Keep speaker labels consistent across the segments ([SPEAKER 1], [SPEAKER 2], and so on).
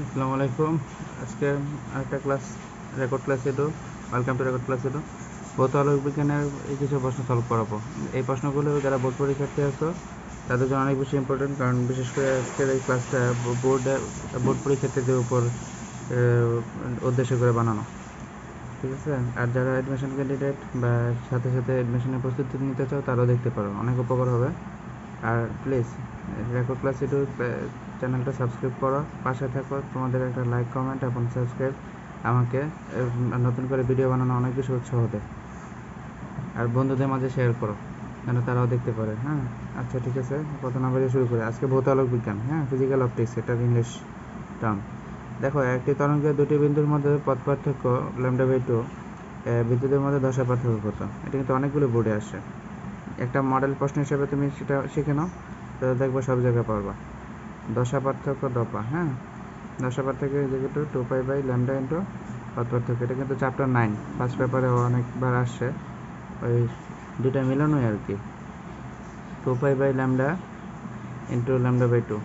[SPEAKER 1] আসসালামু আলাইকুম। আজকে আরেকটা class, record class edu. Welcome to record class edu. ভৌত আলোক বিজ্ঞানের এই কিছু প্রশ্ন সলভ করাবো। এই প্রশ্নগুলো যারা বোর্ড পরীক্ষার্থী আছো তাদের জন্য অনেক বেশি ইম্পর্টেন্ট, কারণ বিশেষ করে আজকের এই ক্লাসটা বোর্ড পরীক্ষার্থীদের উপর উদ্দেশ্য করে বানানো, ঠিক আছে? আর যারা অ্যাডমিশন ক্যান্ডিডেট বা সাথে সাথে অ্যাডমিশনের প্রস্তুতি নিতে চাও তারাও দেখতে পারো, অনেক উপকার হবে। আর প্লিজ রেকর্ড ক্লাস ইউটিউব চ্যানেলটা সাবস্ক্রাইব করো, পাশে থাকো। তোমাদের একটা লাইক, কমেন্ট এবং সাবস্ক্রাইব আমাকে নতুন করে ভিডিও বানানো অনেক বেশি উৎসাহ দেয়। আর বন্ধুদের মাঝে শেয়ার করো যেন তারাও দেখতে পারে। হ্যাঁ, আচ্ছা ঠিক আছে, কত নাম্বার দিয়ে শুরু করি। আজকে ভৌত আলোক বিজ্ঞান, হ্যাঁ, ফিজিক্যাল অপটিক্স, এটা ইংলিশ টার্ম। দেখো, একটি তরঙ্গের দুটি বিন্দুর মধ্যে পথ পার্থক্য λ/2, বিদ্যুতের মধ্যে দশা পার্থক্য কত? এটা কিন্তু অনেকগুলো বোর্ডে আসে। একটা মডেল প্রশ্ন হিসেবে তুমি সেটা শিখে নাও, তো দেখবো সব জায়গায় পারবা। দশা পার্থক্য দপা, হ্যাঁ, দশা পার্থক্য যেহেতু 2π/λ ইন্টু পথ পার্থক্য। এটা কিন্তু চ্যাপ্টার 9 ফার্স্ট পেপারে অনেকবার আসছে, ওই দুটা মিলানোই আর কি। 2π/λ ইন্টু λ/2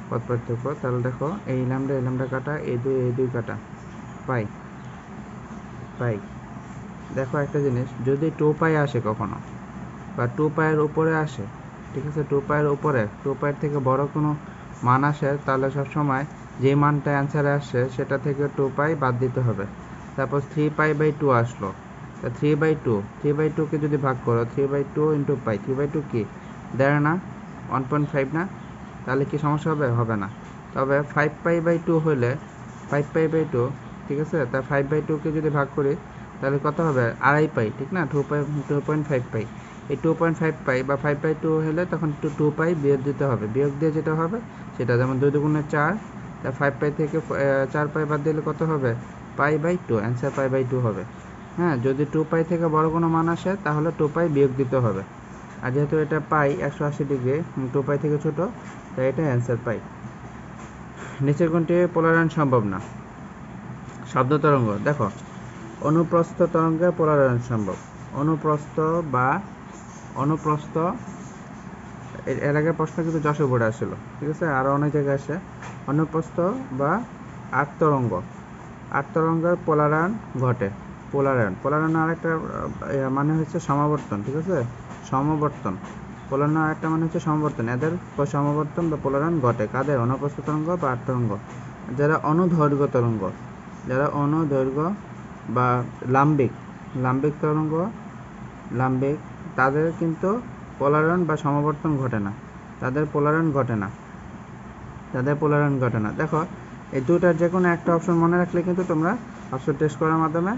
[SPEAKER 1] পথ পার্থক্য। তাহলে দেখো, এই ল্যামডা কাটা, এই দুই কাটা, পাই পাই। দেখো একটা জিনিস, যদি 2π আসে কখনো বা 2π-এর উপরে আসে, ঠিক আছে, 2π-এর উপরে, 2π-এর থেকে বড় কোনো মান আসে, তাহলে সবসময় যে মানটা অ্যান্সারে আসছে সেটা থেকে 2π বাদ দিতে হবে। তারপর 3π/2 আসলো, তা 3/2কে যদি ভাগ করো, 3/2 ইন্টু পাই, 3/2 কি দেড় না, 1.5 না? তাহলে কি সমস্যা হবে? হবে না। তবে 5π/2 হলে 5π/2, ঠিক আছে, তা 5/2কে যদি ভাগ করি তাহলে কত হবে? আড়াই পাই, ঠিক না? 2.5 পাই। এই 2.5 পাই বা 5/2 হলে তখন 2π বিয়োগ দিতে হবে। বিয়োগ দিয়ে যেটা হবে সেটা, যেমন 2 দুগুণে 4, তা 5π থেকে 4π বাদ দিলে কত হবে? π/2, অ্যান্সার π/2 হবে। হ্যাঁ, যদি 2π থেকে বড় কোনো মান আসে তাহলে 2π বিয়োগ দিতে হবে। আর যেহেতু এটা পাই 180 ডিগ্রি, 2π থেকে ছোট, তাই এটা অ্যান্সার পাই। নিচের কোনটি পোলারায়ন সম্ভব না? শব্দ তরঙ্গ। দেখো, অনুপ্রস্থ তরঙ্গের পোলারায়ন সম্ভব। অনুপ্রস্থ বা অনুপ্রস্থ, এর আগে প্রশ্ন কিন্তু যশোর বোর্ডে আসছিল, ঠিক আছে, আরও অনেক জায়গায় আসে। অনুপ্রস্থ বা আট তরঙ্গের পোলারায়ন ঘটে। পোলারায়ন আরেকটা মানে হচ্ছে সমাবর্তন, ঠিক আছে, সমবর্তন। পোলারায়ন আরেকটা মানে হচ্ছে সমবর্তন। এদের সমবর্তন বা পোলারায়ন ঘটে কাদের? অনুপ্রস্থ তরঙ্গ বা আট তরঙ্গ। যারা অনুদৈর্ঘ্য বা লাম্বিক তরঙ্গ, তাদের কিন্তু পোলারায়ন বা সমবর্তন ঘটে না, তাদের পোলারায়ন ঘটে না। দেখো, এই দুটার যে কোনো একটা অপশন মনে রাখলে কিন্তু তোমরা অপশন টেস্ট করার মাধ্যমে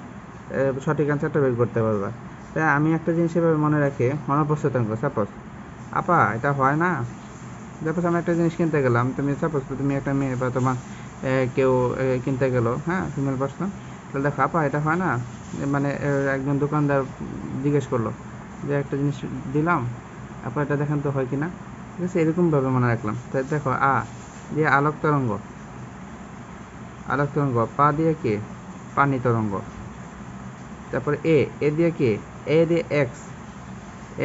[SPEAKER 1] সঠিক অ্যান্সারটা বের করতে পারবা। তাই আমি একটা জিনিস এভাবে মনে রাখি, অনুপ্রস্থ তরঙ্গ। সাপোজ আপা এটা হয় না, সাপোজ আমি একটা জিনিস কিনতে গেলাম, তুমি একটা মেয়ে বা তোমার কেউ কিনতে গেলো, হ্যাঁ, ফিমেল পার্সন। তাহলে দেখো, আপা এটা হয় না, মানে একজন দোকানদার জিজ্ঞেস করলো যে একটা জিনিস দিলাম, আপা এটা দেখেন তো হয় কিনা, ঠিক আছে, এরকমভাবে মনে রাখলাম। তাই দেখো, দিয়ে আলোক তরঙ্গ, পা দিয়ে কি? পানি তরঙ্গ। তারপরে এ দিয়ে কি? এ দিয়ে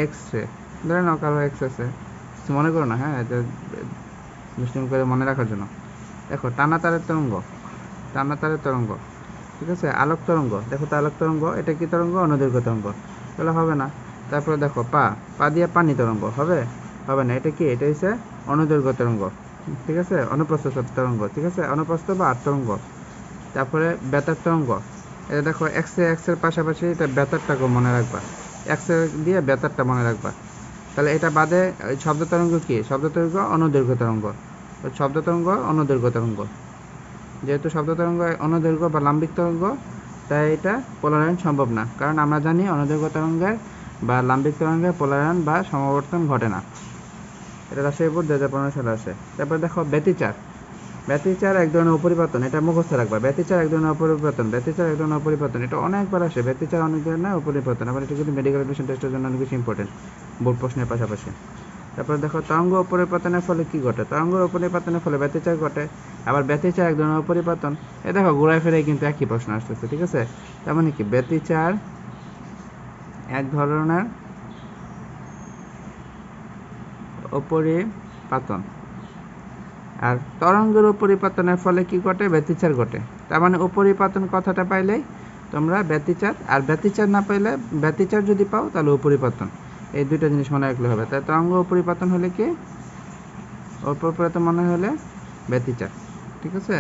[SPEAKER 1] এক্স রে। ধরে নাও কারো এক্স আছে, মনে করো না, হ্যাঁ, এটা মুসলিম করে মনে রাখার জন্য। দেখো, টানা তারের তরঙ্গ, ঠিক আছে, আলোক তরঙ্গ। দেখো তো, আলোক তরঙ্গ, এটা কি তরঙ্গ? অনুদৈর্ঘ্য তরঙ্গ, তাহলে হবে না। তারপরে দেখো, পা দিয়ে পানি তরঙ্গ, হবে না। এটা কি? এটা হচ্ছে অনুদৈর্ঘ্য তরঙ্গ, ঠিক আছে, অনুপ্রস্থ তরঙ্গ, ঠিক আছে, অনুপ্রস্থ বা আট তরঙ্গ। তারপরে বেতার তরঙ্গ, এটা দেখো, এক্সের পাশাপাশি এটা বেতারটাকে মনে রাখবা, এক্স দিয়ে বেতারটা মনে রাখবা। তাহলে এটা বাদে শব্দ তরঙ্গ কি? শব্দ তরঙ্গ অনুদৈর্ঘ্য তরঙ্গ। যেহেতু শব্দ তরঙ্গ অনুদৈর্ঘ্য বা লাম্বিক তরঙ্গ, তাই এটা পোলারায়ন সম্ভব না, কারণ আমরা জানি অনুদৈর্ঘ্য তরঙ্গের বা লাম্বিক তরঙ্গের পোলারায়ন বা সমবর্তন ঘটে না। এটা রাজশাহী বোর্ড 2015 সালে আসে। তারপর দেখো, ব্যতিচার এক ধরনের অপরিবর্তন, এটা মুখস্থ রাখবা। ব্যতিচার এক ধরনের অপরিবর্তন, এটা অনেকবার আসে। ব্যতিচার অনেক ধরনের অপরিবর্তন, আবার এটা কিন্তু মেডিকেল এডমিশন টেস্টের জন্য অনেক বেশি ইম্পর্টেন্ট, বোর্ড প্রশ্নের পাশাপাশি। তারপরে দেখো, তরঙ্গ অপরিবর্তনের ফলে কি ঘটে? তরঙ্গ অপরিবর্তনের ফলে ব্যতিচার ঘটে। আবার ব্যতিচার এক ধরনের অপরিবর্তন, এ দেখো ঘুরায় ফিরে কিন্তু একই প্রশ্ন আসতেছে, ঠিক আছে। তার মানে কি? ব্যতিচার এক ধরনের অপরিবর্তন, আর তরঙ্গের উপরিপাতনের ফলে কি ঘটে? ব্যতিচার ঘটে। তার মানে উপরিপাতন কথাটা পাইলেই তোমরা ব্যতিচার, আর ব্যতিচার না পাইলে, ব্যতিচার যদি পাও তাহলে উপরিপাতন, এই দুইটা জিনিস মনে রাখলে হবে। তাই তরঙ্গ উপরিপাতন হলে কি? উপরিপাতন মনে হলে ব্যতিচার। ঠিক আছে,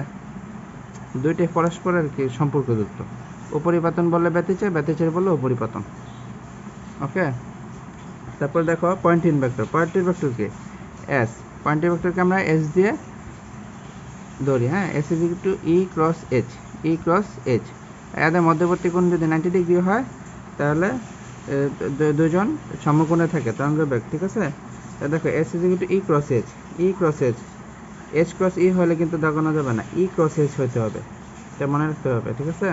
[SPEAKER 1] দুইটাই পরস্পরের কি সম্পর্কযুক্ত। উপরিপাতন বললে ব্যতিচার, ব্যতিচার বললে উপরিপাতন। ওকে, তারপর দেখো পয়েন্টিং ভেক্টর। পয়েন্টিং ভেক্টর কি? এস। পয়েন্টিং ভেক্টরকে আমরা এস দিয়ে ধরি। হ্যাঁ, S is equal to E cross H. E cross H, এদের মধ্যবর্তী কোণ যদি 90 ডিগ্রি হয় তাহলে দুজন সমকোণে থাকে তরঙ্গের বেগ। ঠিক আছে, দেখো S is equal to E cross H. E cross H, H cross E হলে কিন্তু দাগানো যাবে না, ই ক্রস এইচ হতে হবে, এটা মনে রাখতে হবে। ঠিক আছে,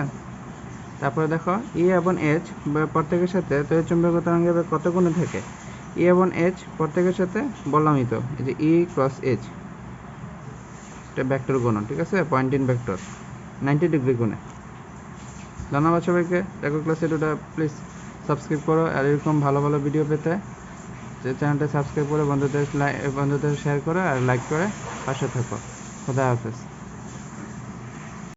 [SPEAKER 1] তারপরে দেখো ই এবং এইচ প্রত্যেকের সাথে তড়িৎচুম্বকীয় তরঙ্গের বেগ কত গুণে থাকে? ই এবং এইচ প্রত্যেকের সাথে বললামই তো, এই যে ই ক্রস এইচ, এটা ভেক্টর গুণন। ঠিক আছে, পয়েন্টিং ভেক্টর 90 ডিগ্রি গুণে। ধন্যবাদ সবাইকে। রেকর্ড ক্লাস এডুটা প্লিজ সাবস্ক্রাইব করো, আর এরকম ভালো ভালো ভিডিও পেতে চ্যানেলটা সাবস্ক্রাইব করে বন্ধুদের শেয়ার করো আর লাইক করে পাশে থাকো। খোদা হাফেজ।